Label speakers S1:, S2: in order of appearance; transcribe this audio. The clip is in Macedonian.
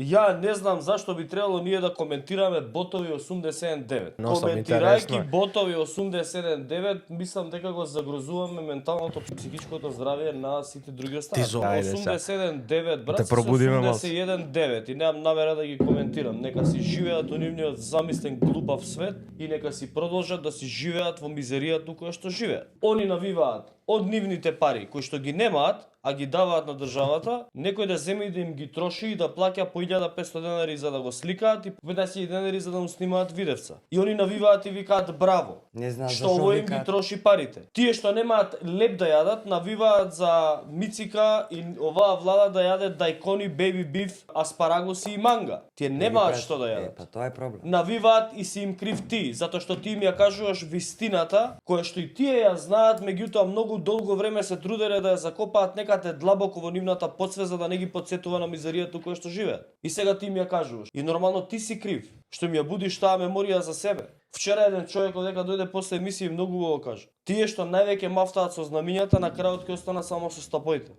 S1: Ја не знам зашто би требало ние да коментираме ботови 879.
S2: Коментирајќи
S1: ботови 879, мислам дека го загрозуваме менталното, психичкото здравје на сите други останати. 879 брат, 819 и немам намера да ги коментирам. Нека си живеат во нивниот замислен глупав свет и нека си продолжат да си живеат во мизеријата која што живеат. Они навиваат од нивните пари кои што ги немаат, а ги даваат на државата, некој да земе и да им ги троши и да плаќа по 1500 денари за да го сликаат и по 15.000 денари за да му снимаат видевца. И они навиваат и викаат браво.
S3: Не знам
S1: што овој им ги троши парите. Тие што немаат леп да јадат, навиваат за мицика и оваа влада да јаде дајкони, беби биф, аспарагоси и манга. Тие немаат што да јадат.
S3: Па тоа е проблем.
S1: Навиваат и си им крив ти, затоа што ти им ја кажуваш вистината, која што и тие ја знаат, меѓутоа многу долго време се труделе да ја закопаат некаде длабоко во нивната подсвест за да не ги потсетува на мизеријата која што живеат. И сега ти им ја кажуваш. И нормално ти си крив, што ми ја будиш таа меморија за себе. Вчера еден човек одека дојде после емисија и многу го кажа. Тие што највеќе мафтаат со знамињата, на крајот ќе остана само со стапоите.